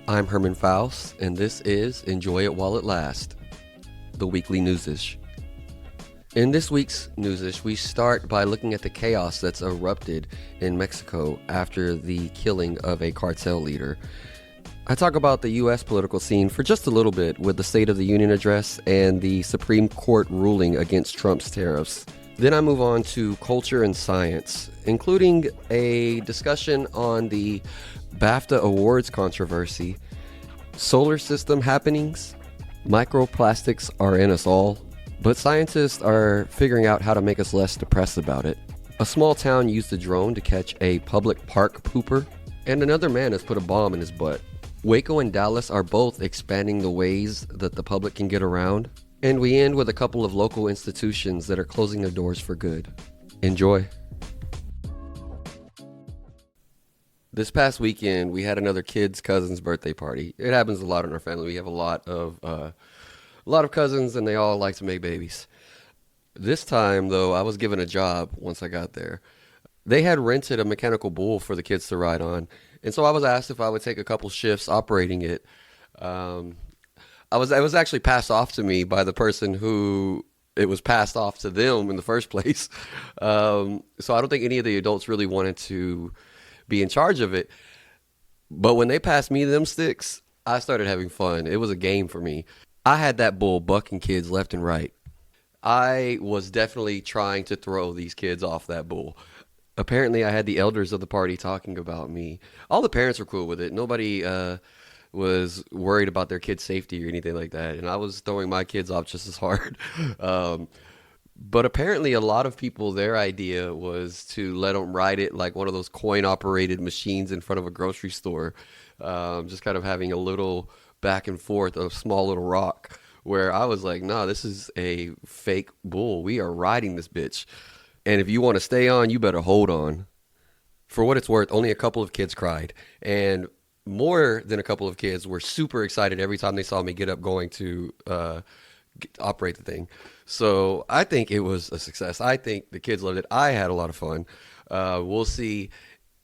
I'm Herman Faust, and this is Enjoy It While It Lasts, the Weekly Newsish. In this week's Newsish, we start by looking at the chaos that's erupted in Mexico after the killing of a cartel leader. I talk about the U.S. political scene for just a little bit with the State of the Union address and the Supreme Court ruling against Trump's tariffs. Then I move on to culture and science, including a discussion on the BAFTA awards controversy, solar system happenings, microplastics are in us all, but scientists are figuring out how to make us less depressed about it. A small town used a drone to catch a public park pooper, and another man has put a bomb in his butt. Waco and Dallas are both expanding the ways that the public can get around, and we end with a couple of local institutions that are closing their doors for good. Enjoy. This past weekend, we had another kid's cousin's birthday party. It happens a lot in our family. We have a lot of cousins, and they all like to make babies. This time, though, I was given a job once I got there. They had rented a mechanical bull for the kids to ride on, and so I was asked if I would take a couple shifts operating it. It was actually passed off to me by the person who it was passed off to them in the first place. So I don't think any of the adults really wanted to be in charge of it. But when they passed me them sticks, I started having fun. It was a game for me. I had that bull bucking kids left and right. I was definitely trying to throw these kids off that bull. Apparently, I had the elders of the party talking about me. All the parents were cool with it. Nobody was worried about their kids' safety or anything like that. And I was throwing my kids off just as hard. But apparently, a lot of people, their idea was to let them ride it like one of those coin-operated machines in front of a grocery store. Just kind of having a little back and forth of small little rock. Where I was like, nah, this is a fake bull. We are riding this bitch. And if you want to stay on, you better hold on. For what it's worth, only a couple of kids cried. And more than a couple of kids were super excited every time they saw me get up going to operate the thing. So I think it was a success. I think the kids loved it. I had a lot of fun. We'll see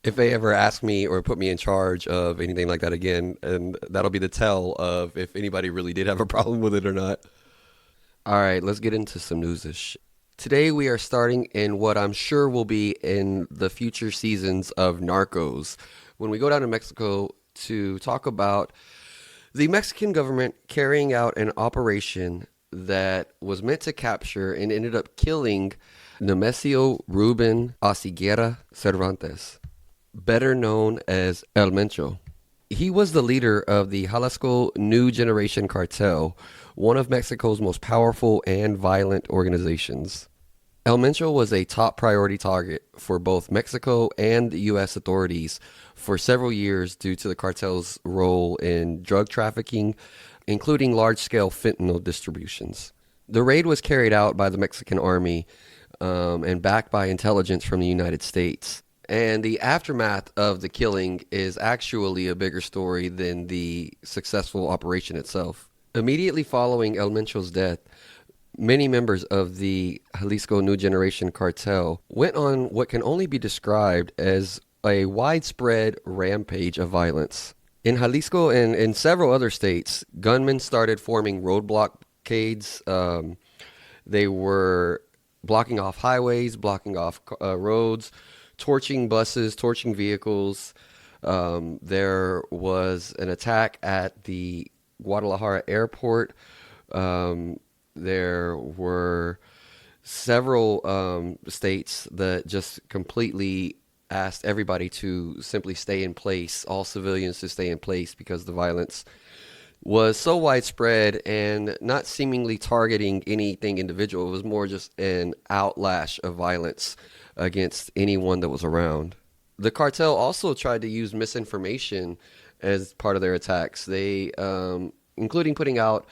if they ever ask me or put me in charge of anything like that again. And that'll be the tell of if anybody really did have a problem with it or not. All right, let's get into some newsish. Today we are starting in what I'm sure will be in the future seasons of Narcos. When we go down to Mexico to talk about the Mexican government carrying out an operation that was meant to capture and ended up killing Nemesio Ruben Osiguera Cervantes, better known as El Mencho. He was the leader of the Jalisco New Generation Cartel, one of Mexico's most powerful and violent organizations. El Mencho was a top priority target for both Mexico and the U.S. authorities for several years due to the cartel's role in drug trafficking, including large-scale fentanyl distributions. The raid was carried out by the Mexican army and backed by intelligence from the United States. And the aftermath of the killing is actually a bigger story than the successful operation itself. Immediately following El Mencho's death, many members of the Jalisco New Generation Cartel went on what can only be described as a widespread rampage of violence. In Jalisco and in several other states, gunmen started forming roadblockades. They were blocking off highways, blocking off roads, torching buses, torching vehicles. There was an attack at the Guadalajara airport. There were several states that just completely asked everybody to simply stay in place, all civilians to stay in place, because the violence was so widespread and not seemingly targeting anything individual. It was more just an outlash of violence against anyone that was around. The cartel also tried to use misinformation as part of their attacks. They, including putting out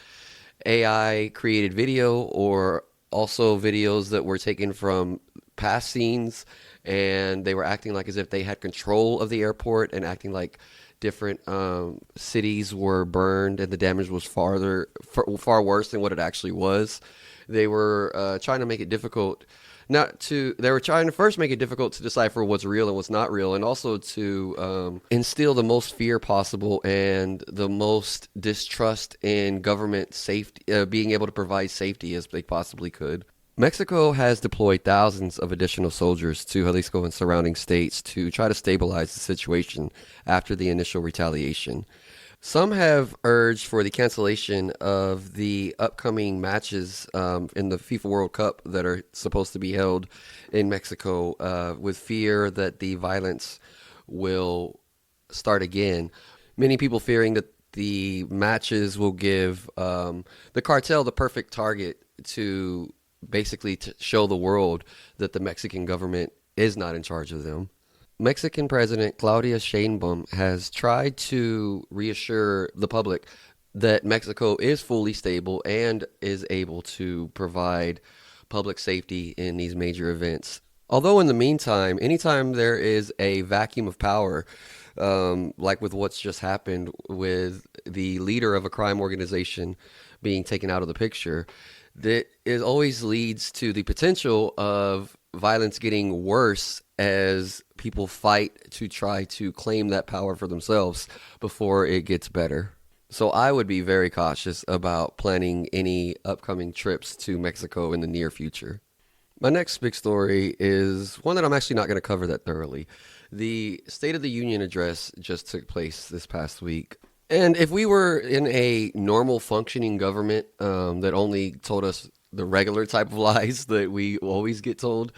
AI created video or also videos that were taken from past scenes, and they were acting like as if they had control of the airport and acting like different cities were burned and the damage was far worse than what it actually was. They were trying to make it difficult They were trying to first make it difficult to decipher what's real and what's not real, and also to instill the most fear possible and the most distrust in government safety, being able to provide safety as they possibly could. Mexico has deployed thousands of additional soldiers to Jalisco and surrounding states to try to stabilize the situation after the initial retaliation. Some have urged for the cancellation of the upcoming matches in the FIFA World Cup that are supposed to be held in Mexico, with fear that the violence will start again. Many people fearing that the matches will give the cartel the perfect target to basically to show the world that the Mexican government is not in charge of them. Mexican President Claudia Sheinbaum has tried to reassure the public that Mexico is fully stable and is able to provide public safety in these major events. Although in the meantime, anytime there is a vacuum of power, like with what's just happened with the leader of a crime organization being taken out of the picture, that it always leads to the potential of violence getting worse as people fight to try to claim that power for themselves before it gets better. So I would be very cautious about planning any upcoming trips to Mexico in the near future. My next big story is one that I'm actually not going to cover that thoroughly. The State of the Union address just took place this past week. And if we were in a normal functioning government that only told us the regular type of lies that we always get told,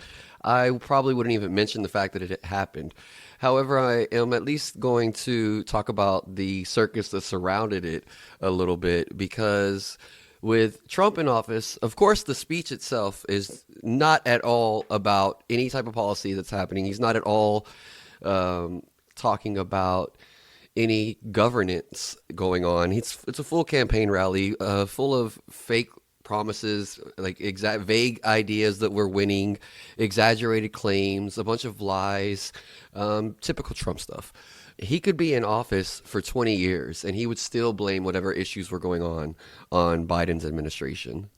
I probably wouldn't even mention the fact that it happened. However, I am at least going to talk about the circus that surrounded it a little bit, because with Trump in office, of course, the speech itself is not at all about any type of policy that's happening. He's not at all talking about any governance going on. It's a full campaign rally, full of fake promises, like exact vague ideas that we're winning, exaggerated claims, a bunch of lies, typical Trump stuff. He could be in office for 20 years and he would still blame whatever issues were going on Biden's administration.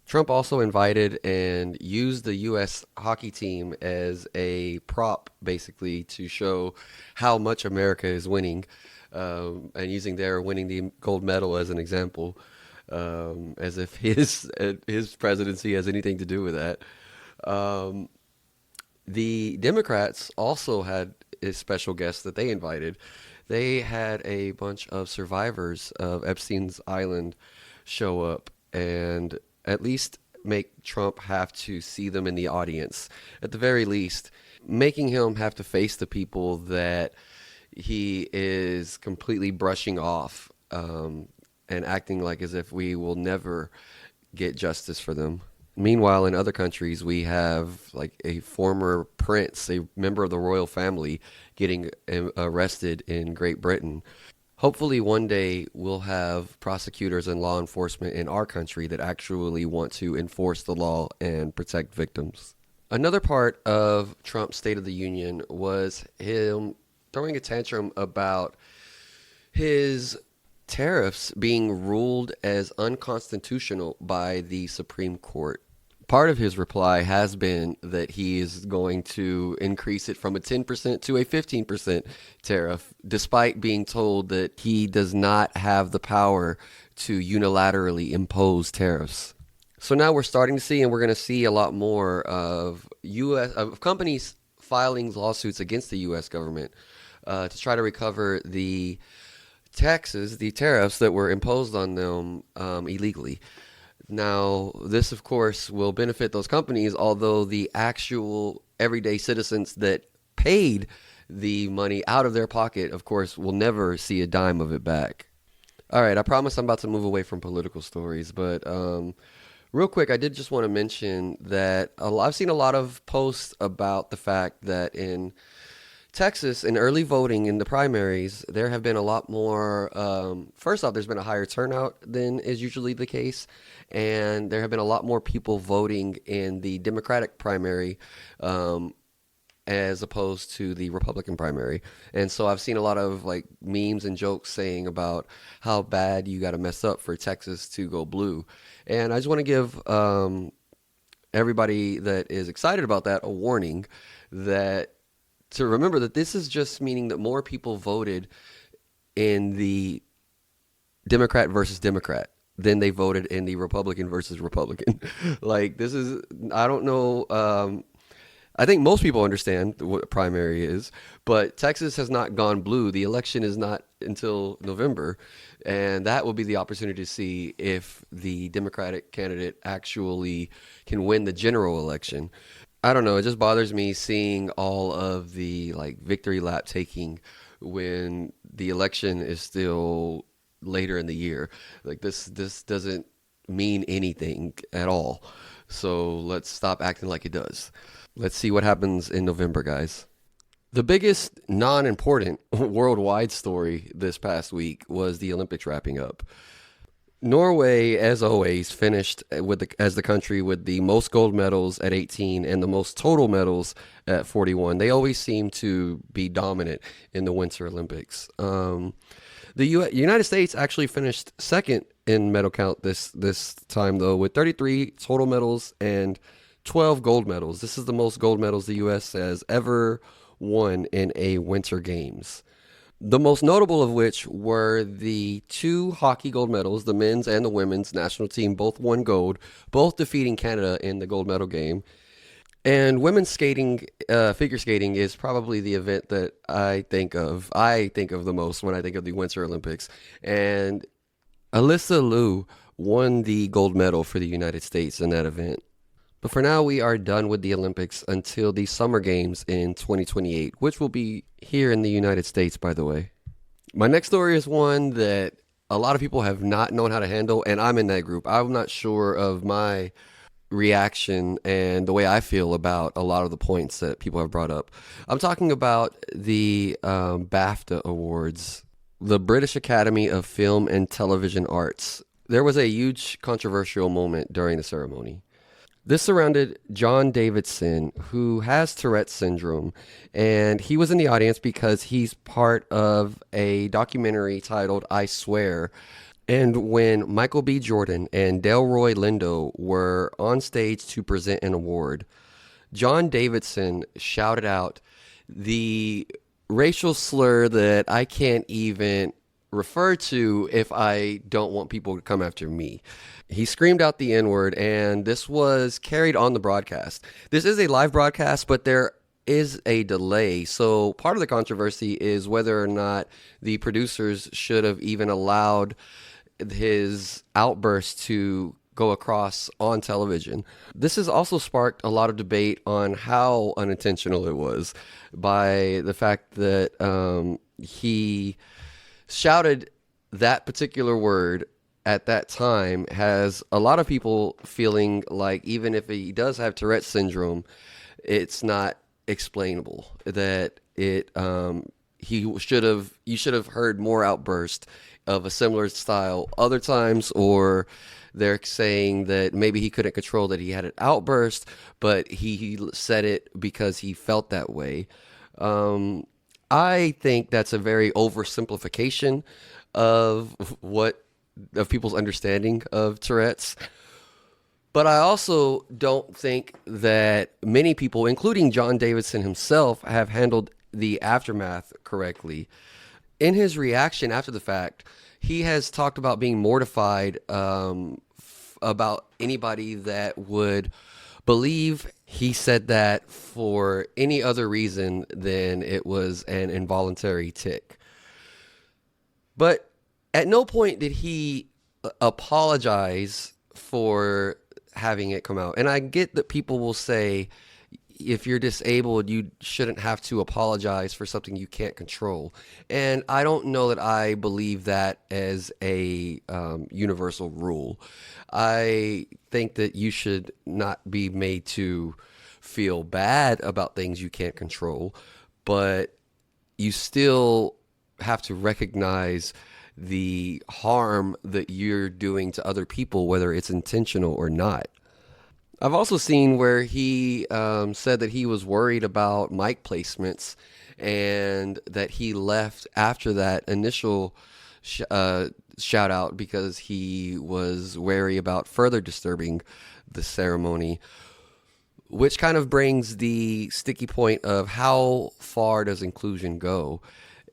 Trump also invited and used the U.S. hockey team as a prop, basically, to show how much America is winning, and using their winning the gold medal as an example, as if his presidency has anything to do with that. The Democrats also had a special guest that they invited. They had a bunch of survivors of Epstein's Island show up and at least make Trump have to see them in the audience. At the very least, making him have to face the people that he is completely brushing off, and acting like as if we will never get justice for them. Meanwhile, in other countries, we have like a former prince, a member of the royal family, getting arrested in Great Britain. Hopefully one day we'll have prosecutors and law enforcement in our country that actually want to enforce the law and protect victims. Another part of Trump's State of the Union was him throwing a tantrum about his tariffs being ruled as unconstitutional by the Supreme Court. Part of his reply has been that he is going to increase it from a 10% to a 15% tariff, despite being told that he does not have the power to unilaterally impose tariffs. So now we're starting to see, and we're going to see a lot more of companies filing lawsuits against the U.S. government to try to recover the taxes, the tariffs that were imposed on them illegally. Now, this, of course, will benefit those companies, although the actual everyday citizens that paid the money out of their pocket, of course, will never see a dime of it back. All right, I promise I'm about to move away from political stories, but real quick, I did just want to mention that I've seen a lot of posts about the fact that in Texas, in early voting in the primaries, there have been a lot more. First off, there's been a higher turnout than is usually the case, and there have been a lot more people voting in the Democratic primary as opposed to the Republican primary. And so I've seen a lot of like memes and jokes saying about how bad you got to mess up for Texas to go blue. And I just want to give everybody that is excited about that a warning that to remember that this is just meaning that more people voted in the Democrat versus Democrat than they voted in the Republican versus Republican. Like, this is, I don't know. I think most people understand what a primary is, but Texas has not gone blue. The election is not until November, and that will be the opportunity to see if the Democratic candidate actually can win the general election. I don't know. It just bothers me seeing all of the like victory lap taking when the election is still later in the year. Like this doesn't mean anything at all. So let's stop acting like it does. Let's see what happens in November, guys. The biggest non-important worldwide story this past week was the Olympics wrapping up. Norway, as always, finished as the country with the most gold medals at 18 and the most total medals at 41. They always seem to be dominant in the Winter Olympics. The United States actually finished second in medal count this time, though, with 33 total medals and 12 gold medals. This is the most gold medals the U.S. has ever won in a Winter Games. The most notable of which were the 2 hockey gold medals. The men's and the women's national team both won gold, both defeating Canada in the gold medal game. And women's skating, figure skating, is probably the event that I think of the most when I think of the Winter Olympics. And Alyssa Liu won the gold medal for the United States in that event. But for now, we are done with the Olympics until the Summer Games in 2028, which will be here in the United States, by the way. My next story is one that a lot of people have not known how to handle, and I'm in that group. I'm not sure of my reaction and the way I feel about a lot of the points that people have brought up. I'm talking about the BAFTA Awards, the British Academy of Film and Television Arts. There was a huge controversial moment during the ceremony. This surrounded John Davidson, who has Tourette's syndrome, and he was in the audience because he's part of a documentary titled I Swear. And when Michael B. Jordan and Delroy Lindo were on stage to present an award, John Davidson shouted out the racial slur that I can't even refer to if I don't want people to come after me. He screamed out the N-word, and this was carried on the broadcast. This is a live broadcast, but there is a delay. So part of the controversy is whether or not the producers should have even allowed his outburst to go across on television. This has also sparked a lot of debate on how unintentional it was, by the fact that he shouted that particular word at that time has a lot of people feeling like even if he does have Tourette's syndrome, it's not explainable. That you should have heard more outbursts of a similar style other times, or they're saying that maybe he couldn't control that he had an outburst, but he said it because he felt that way. I think that's a very oversimplification of people's understanding of Tourette's. But I also don't think that many people, including John Davidson himself, have handled the aftermath correctly. In his reaction after the fact, he has talked about being mortified about anybody that would believe he said that for any other reason than it was an involuntary tic. But at no point did he apologize for having it come out. And I get that people will say, if you're disabled, you shouldn't have to apologize for something you can't control. And I don't know that I believe that as a universal rule. I think that you should not be made to feel bad about things you can't control, but you still have to recognize the harm that you're doing to other people, whether it's intentional or not. I've also seen where he said that he was worried about mic placements and that he left after that initial shout out because he was wary about further disturbing the ceremony. which kind of brings the sticky point of how far does inclusion go?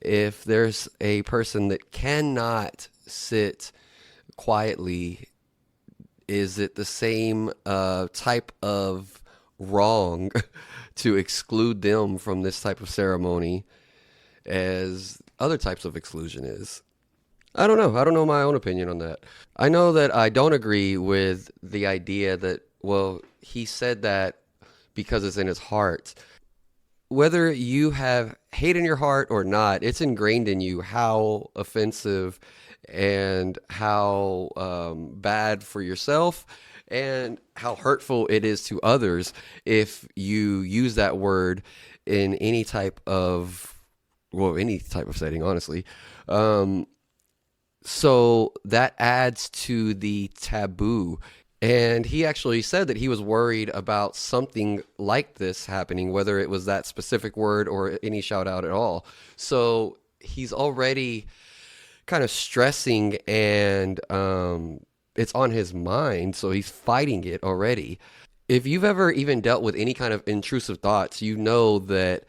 If there's a person that cannot sit quietly, is it the same type of wrong to exclude them from this type of ceremony as other types of exclusion is? I don't know. I don't know my own opinion on that. I know that I don't agree with the idea that, well, he said that because it's in his heart. Whether you have hate in your heart or not, it's ingrained in you how offensive and how bad for yourself and how hurtful it is to others if you use that word in any type of, well, any type of setting, honestly. So that adds to the taboo. And he actually said that he was worried about something like this happening, whether it was that specific word or any shout out at all. So he's already kind of stressing and it's on his mind. So he's fighting it already. If you've ever even dealt with any kind of intrusive thoughts, you know that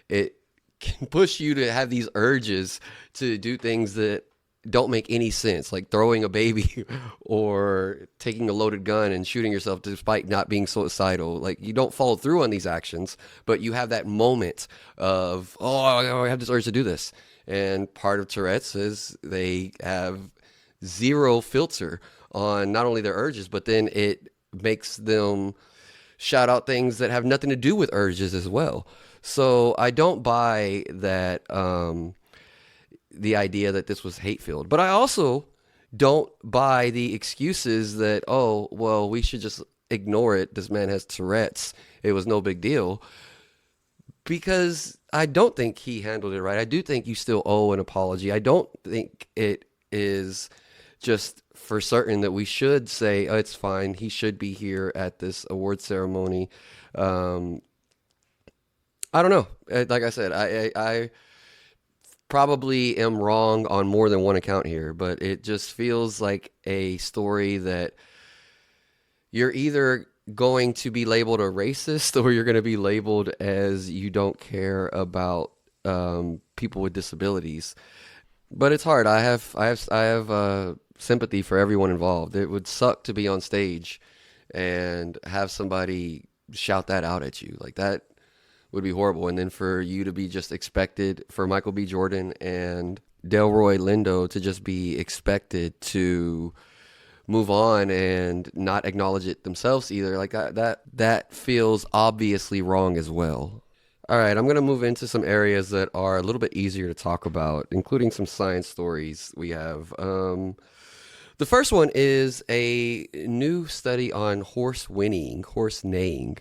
it can push you to have these urges to do things that don't make any sense, like throwing a baby or taking a loaded gun and shooting yourself despite not being suicidal. Like, you don't follow through on these actions, but you have that moment of, oh, I have this urge to do this. And part of Tourette's is they have zero filter on not only their urges, but then it makes them shout out things that have nothing to do with urges as well. So I don't buy that the idea that this was hate filled, but I also don't buy the excuses that, oh, well, we should just ignore it. This man has Tourette's. It was no big deal. Because I don't think he handled it right. I do think you still owe an apology. I don't think it is just for certain that we should say, oh, it's fine. He should be here at this award ceremony. I don't know. Like I said, I probably am wrong on more than one account here, but it just feels like a story that you're either going to be labeled a racist or you're going to be labeled as you don't care about people with disabilities. But it's hard. I have sympathy for everyone involved. It would suck to be on stage and have somebody shout that out at you. Like, that would be horrible. And then for you to be just expected, for Michael B. Jordan and Delroy Lindo to just be expected to move on and not acknowledge it themselves either. Like, that feels obviously wrong as well. All right, I'm going to move into some areas that are a little bit easier to talk about, including some science stories we have. The first one is a new study on horse whinnying, horse neighing.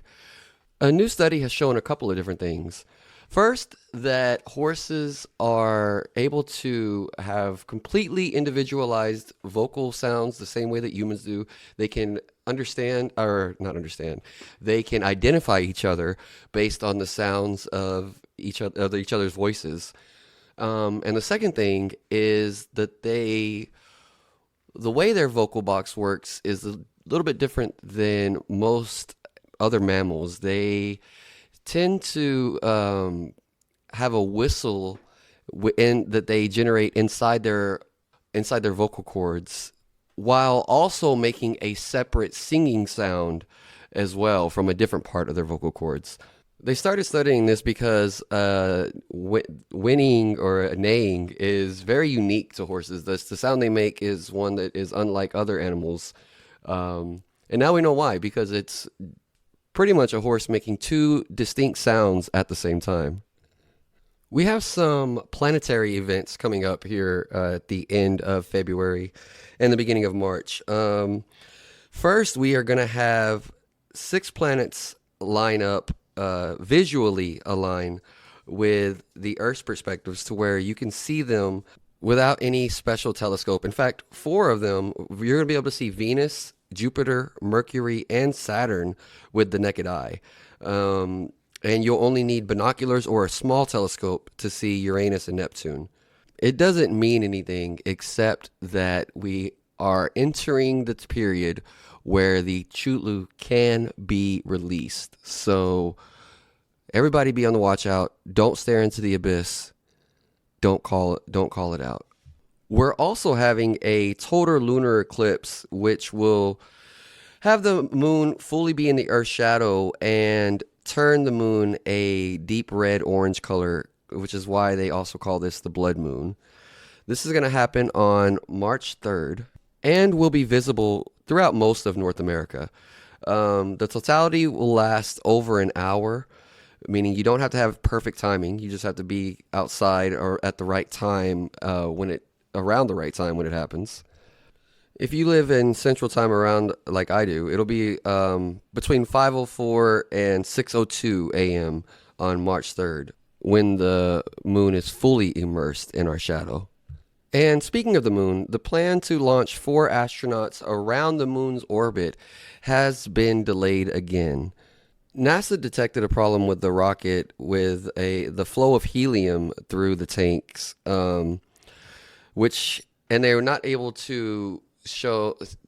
A new study has shown a couple of different things. First, that horses are able to have completely individualized vocal sounds the same way that humans do. They can understand, or not understand, they can identify each other based on the sounds of each other's voices. And the second thing is that the way their vocal box works is a little bit different than most other mammals. They tend to have a whistle that they generate inside their vocal cords, while also making a separate singing sound as well from a different part of their vocal cords. They started studying this because whinnying or neighing is very unique to horses. The sound they make is one that is unlike other animals. And now we know why, because it's pretty much a horse making two distinct sounds at the same time. We have some planetary events coming up here at the end of February and the beginning of March. First, we are going to have 6 planets line up, visually align with the Earth's perspectives to where you can see them without any special telescope. In fact, 4 of them, you're going to be able to see Venus, Jupiter, Mercury, and Saturn with the naked eye. And you'll only need binoculars or a small telescope to see Uranus and Neptune. It doesn't mean anything except that we are entering the period where the Chulu can be released. So everybody be on the watch out. Don't stare into the abyss. Don't call it out. We're also having a total lunar eclipse, which will have the moon fully be in the Earth's shadow and turn the moon a deep red orange color, which is why they also call this the blood moon. This is going to happen on March 3rd and will be visible throughout most of North America. The totality will last over an hour, meaning you don't have to have perfect timing. You just have to be outside or at the right time around the right time when it happens. If you live in Central Time around like I do, it'll be between 5:04 and 6:02 a.m. on March 3rd when the moon is fully immersed in our shadow. And speaking of the moon, the plan to launch 4 astronauts around the moon's orbit has been delayed again. NASA detected a problem with the rocket with the flow of helium through the tanks, and they were not able to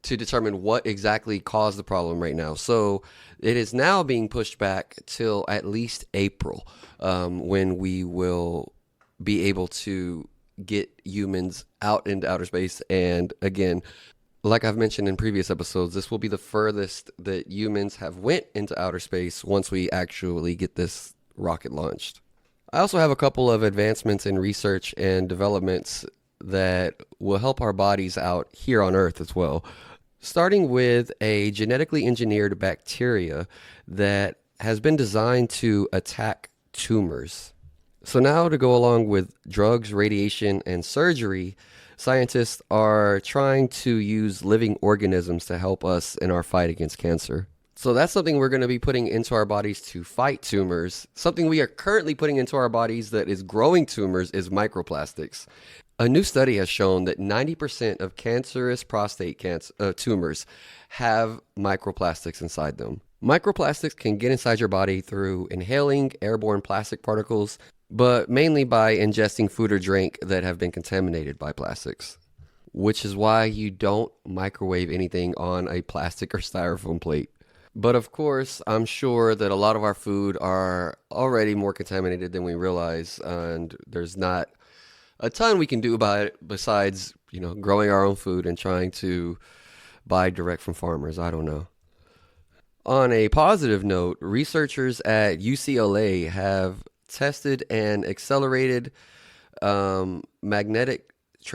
determine what exactly caused the problem right now. So it is now being pushed back till at least April, when we will be able to get humans out into outer space. And again, like I've mentioned in previous episodes, this will be the furthest that humans have went into outer space once we actually get this rocket launched. I also have a couple of advancements in research and developments that will help our bodies out here on Earth as well. Starting with a genetically engineered bacteria that has been designed to attack tumors. So now, to go along with drugs, radiation, and surgery, scientists are trying to use living organisms to help us in our fight against cancer. So that's something we're going to be putting into our bodies to fight tumors. Something we are currently putting into our bodies that is growing tumors is microplastics. A new study has shown that 90% of cancerous prostate tumors have microplastics inside them. Microplastics can get inside your body through inhaling airborne plastic particles, but mainly by ingesting food or drink that have been contaminated by plastics, which is why you don't microwave anything on a plastic or styrofoam plate. But of course, I'm sure that a lot of our food are already more contaminated than we realize, and there's not a ton we can do about it besides, growing our own food and trying to buy direct from farmers. I don't know. On a positive note, researchers at UCLA have tested an accelerated magnetic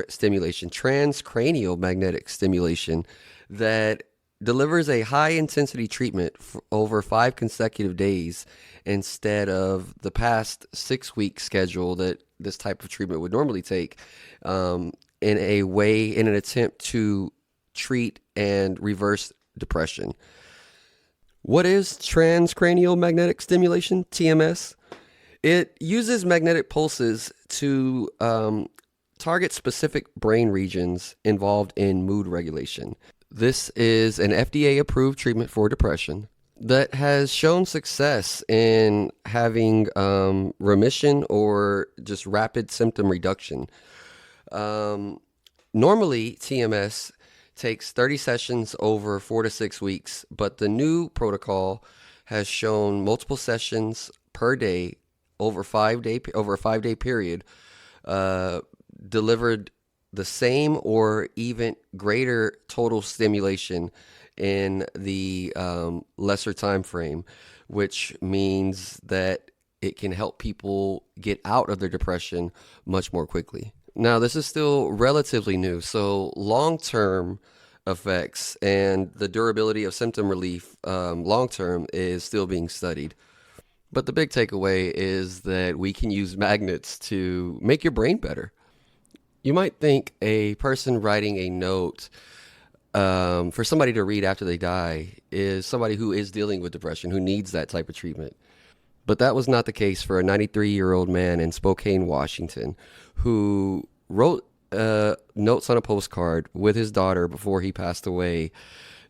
stimulation, transcranial magnetic stimulation, that delivers a high-intensity treatment for over 5 consecutive days instead of the past 6-week schedule that this type of treatment would normally take, in an attempt to treat and reverse depression. What is transcranial magnetic stimulation, TMS? It uses magnetic pulses to target specific brain regions involved in mood regulation. This is an FDA-approved treatment for depression that has shown success in having remission or just rapid symptom reduction. Normally, TMS takes 30 sessions over 4 to 6 weeks, but the new protocol has shown multiple sessions per day over a 5-day period, delivered the same or even greater total stimulation in the lesser time frame, which means that it can help people get out of their depression much more quickly. Now, this is still relatively new, so long-term effects and the durability of symptom relief long-term is still being studied. But the big takeaway is that we can use magnets to make your brain better. You might think a person writing a note for somebody to read after they die is somebody who is dealing with depression, who needs that type of treatment. But that was not the case for a 93-year-old man in Spokane, Washington, who wrote notes on a postcard with his daughter before he passed away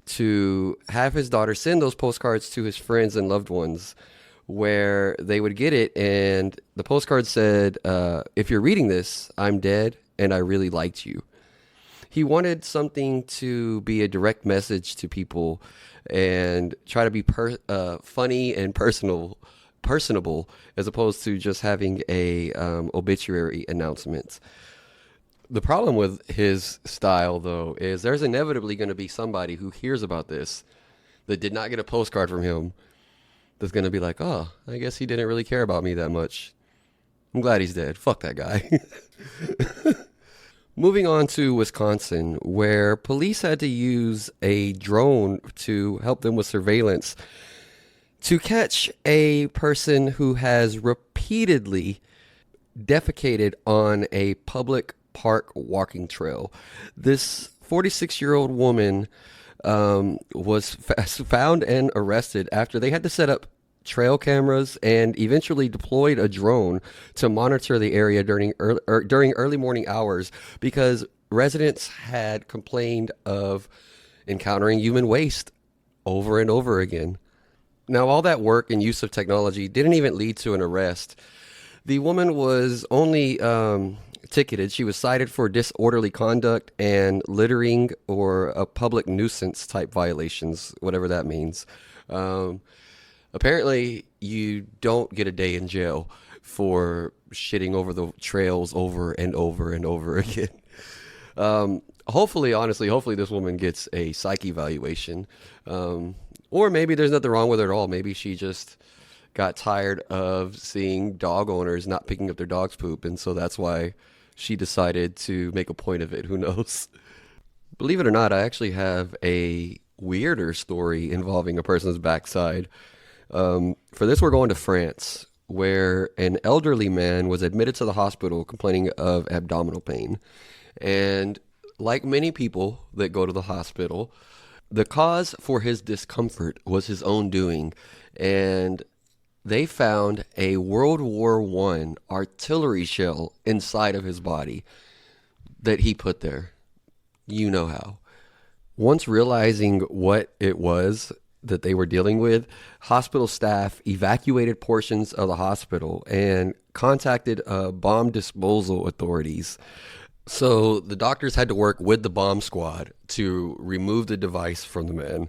to have his daughter send those postcards to his friends and loved ones, where they would get it. And the postcard said, if you're reading this, I'm dead and I really liked you. He wanted something to be a direct message to people and try to be funny and personable, as opposed to just having a obituary announcement. The problem with his style, though, is there's inevitably going to be somebody who hears about this that did not get a postcard from him that's going to be like, oh, I guess he didn't really care about me that much. I'm glad he's dead. Fuck that guy. Moving on to Wisconsin, where police had to use a drone to help them with surveillance to catch a person who has repeatedly defecated on a public park walking trail. This 46-year-old woman was found and arrested after they had to set up trail cameras and eventually deployed a drone to monitor the area during early morning hours because residents had complained of encountering human waste over and over again. Now, all that work and use of technology didn't even lead to an arrest. The woman was only ticketed. She was cited for disorderly conduct and littering or a public nuisance type violations, whatever that means. Apparently, you don't get a day in jail for shitting over the trails over and over and over again. Hopefully this woman gets a psych evaluation. Or maybe there's nothing wrong with her at all. Maybe she just got tired of seeing dog owners not picking up their dog's poop, and so that's why she decided to make a point of it. Who knows? Believe it or not, I actually have a weirder story involving a person's backside. For this, we're going to France, where an elderly man was admitted to the hospital complaining of abdominal pain. And like many people that go to the hospital, the cause for his discomfort was his own doing. And they found a World War I artillery shell inside of his body that he put there. You know how. Once realizing what it was that they were dealing with, hospital staff evacuated portions of the hospital and contacted bomb disposal authorities. So the doctors had to work with the bomb squad to remove the device from the man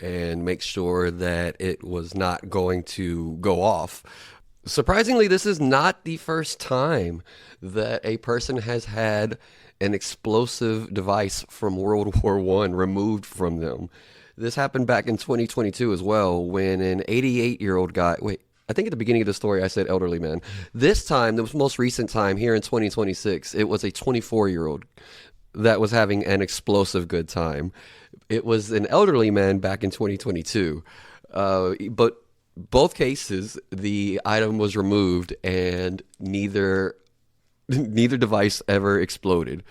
and make sure that it was not going to go off. Surprisingly, this is not the first time that a person has had an explosive device from World War I removed from them. This happened back in 2022 as well, when an 88-year-old guy, I think at the beginning of the story I said elderly man. This time, the most recent time here in 2026, it was a 24-year-old that was having an explosive good time. It was an elderly man back in 2022. But both cases, the item was removed and neither device ever exploded.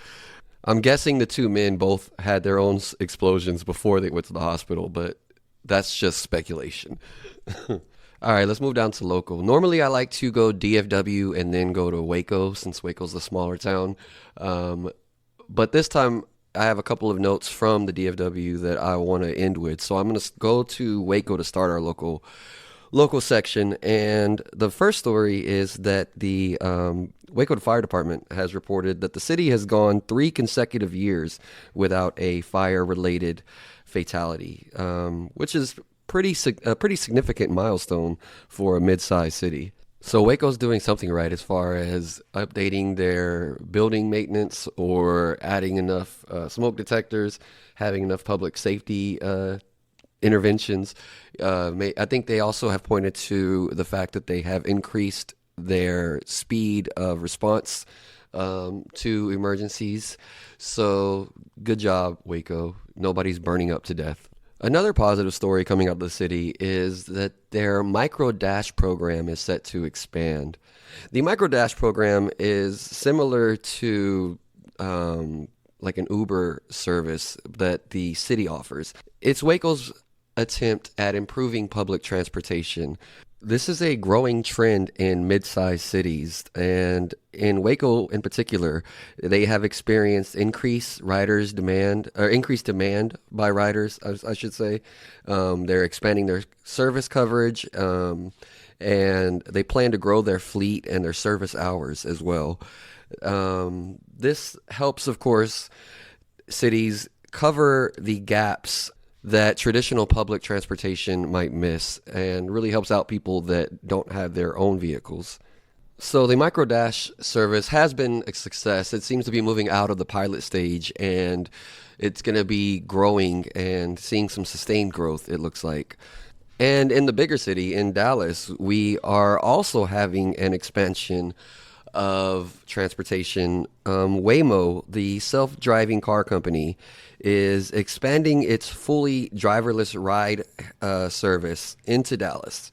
I'm guessing the two men both had their own explosions before they went to the hospital, but that's just speculation. All right, let's move down to local. Normally, I like to go DFW and then go to Waco, since Waco's a smaller town. But this time, I have a couple of notes from the DFW that I want to end with. So I'm going to go to Waco to start our local section. And the first story is that the Waco Fire Department has reported that the city has gone 3 consecutive years without a fire-related fatality, which is a pretty significant milestone for a mid-sized city. So Waco's doing something right as far as updating their building maintenance or adding enough smoke detectors, having enough public safety interventions. I think they also have pointed to the fact that they have increased their speed of response to emergencies. So good job, Waco. Nobody's burning up to death. Another positive story coming out of the city is that their Micro Dash program is set to expand. The Micro Dash program is similar to like an Uber service that the city offers. It's Waco's attempt at improving public transportation. This is a growing trend in mid-sized cities, and in Waco in particular, they have experienced increased demand by riders, I should say. They're expanding their service coverage, and they plan to grow their fleet and their service hours as well. This helps, of course, cities cover the gaps that traditional public transportation might miss and really helps out people that don't have their own vehicles. So the microdash service has been a success. It seems to be moving out of the pilot stage, and it's going to be growing and seeing some sustained growth, it looks like. And in the bigger city, in Dallas, we are also having an expansion of transportation. Waymo, the self-driving car company, is expanding its fully driverless ride service into Dallas.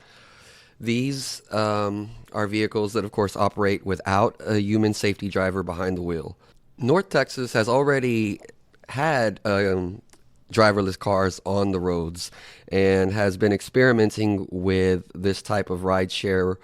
These are vehicles that, of course, operate without a human safety driver behind the wheel. North Texas has already had driverless cars on the roads and has been experimenting with this type of ride share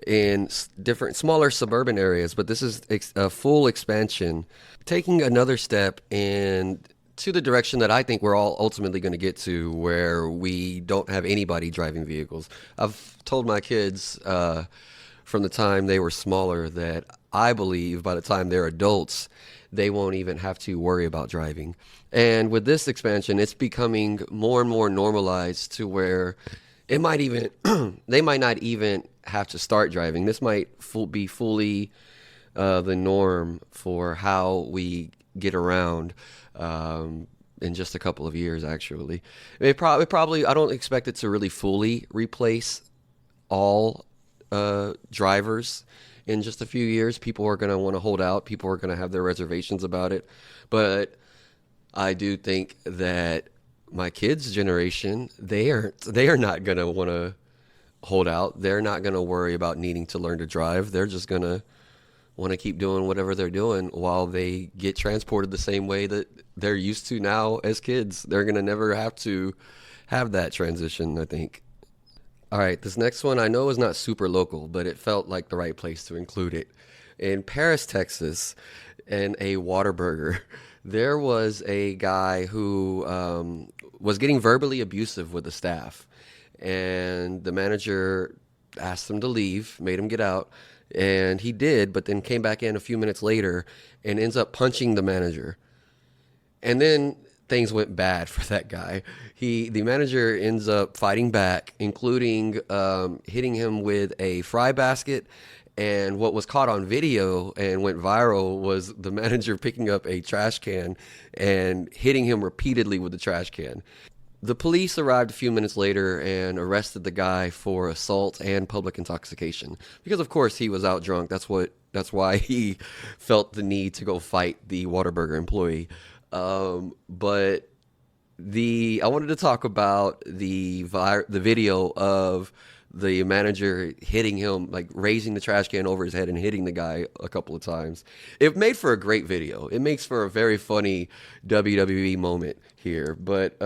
in different smaller suburban areas, but this is a full expansion, taking another step in to the direction that I think we're all ultimately going to get to, where we don't have anybody driving vehicles. I've told my kids from the time they were smaller that I believe by the time they're adults, they won't even have to worry about driving. And with this expansion, it's becoming more and more normalized to where it might even they might not even have to start driving. This might be fully the norm for how we get around in just a couple of years, actually. It probably, I don't expect it to really fully replace all drivers in just a few years. People are going to want to hold out. People are going to have their reservations about it. But I do think that my kids' generation, they are not going to want to hold out. They're not going to worry about needing to learn to drive. They're just going to want to keep doing whatever they're doing while they get transported the same way that they're used to now as kids. They're going to never have to have that transition, I think. All right, this next one I know is not super local, but it felt like the right place to include it. In Paris, Texas, in a Whataburger, there was a guy who was getting verbally abusive with the staff. And the manager asked him to leave, made him get out. And he did, but then came back in a few minutes later and ends up punching the manager. And then things went bad for that guy. The manager ends up fighting back, including hitting him with a fry basket. And what was caught on video and went viral was the manager picking up a trash can and hitting him repeatedly with the trash can. The police arrived a few minutes later and arrested the guy for assault and public intoxication because, of course, he was out drunk. That's why he felt the need to go fight the Whataburger employee. But I wanted to talk about the video of the manager hitting him, like raising the trash can over his head and hitting the guy a couple of times. It made for a great video. It makes for a very funny WWE moment here, but.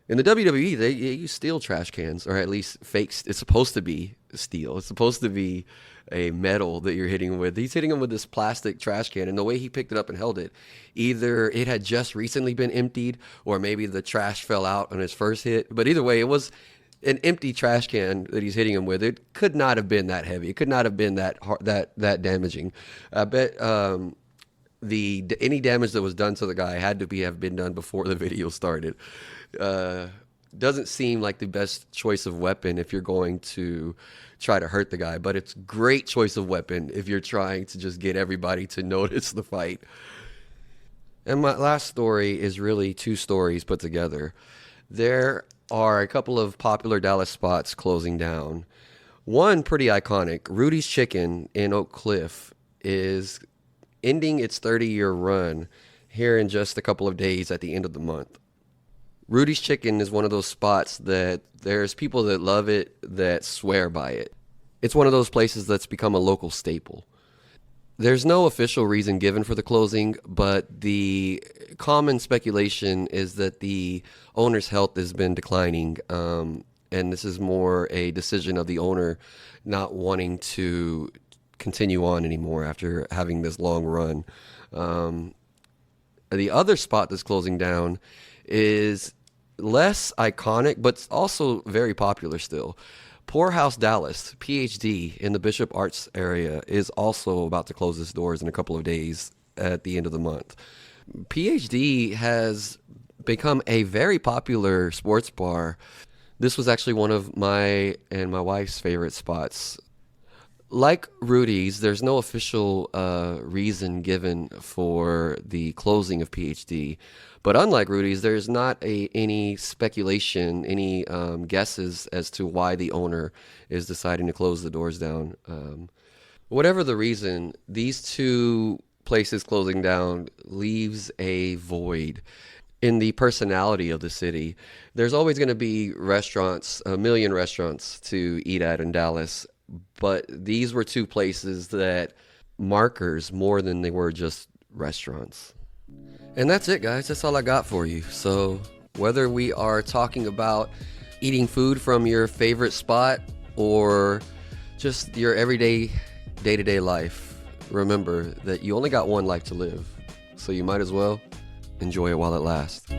In the WWE, they use steel trash cans, or at least fake. It's supposed to be steel. It's supposed to be a metal that you're hitting him with. He's hitting him with this plastic trash can, and the way he picked it up and held it, either it had just recently been emptied, or maybe the trash fell out on his first hit. But either way, it was an empty trash can that he's hitting him with. It could not have been that heavy. It could not have been that hard, that damaging. I bet any damage that was done to the guy had to have been done before the video started. Doesn't seem like the best choice of weapon if you're going to try to hurt the guy, but it's great choice of weapon if you're trying to just get everybody to notice the fight. And my last story is really two stories put together. There are a couple of popular Dallas spots closing down. One pretty iconic, Rudy's Chicken in Oak Cliff, is ending its 30-year run here in just a couple of days at the end of the month. Rudy's Chicken is one of those spots that there's people that love it, that swear by it. It's one of those places that's become a local staple. There's no official reason given for the closing, but the common speculation is that the owner's health has been declining, and this is more a decision of the owner not wanting to continue on anymore after having this long run. The other spot that's closing down is less iconic, but also very popular still. Poorhouse Dallas, PhD, in the Bishop Arts area, is also about to close its doors in a couple of days at the end of the month. PhD has become a very popular sports bar. This was actually one of my and my wife's favorite spots. Like Rudy's, there's no official reason given for the closing of PhD. But unlike Rudy's, there's not any speculation, any guesses as to why the owner is deciding to close the doors down. Whatever the reason, these two places closing down leaves a void in the personality of the city. There's always going to be restaurants, a million restaurants to eat at in Dallas, but these were two places that markers more than they were just restaurants. And that's it, guys. That's all I got for you. So whether we are talking about eating food from your favorite spot or just your everyday, day-to-day life, remember that you only got one life to live. So you might as well enjoy it while it lasts.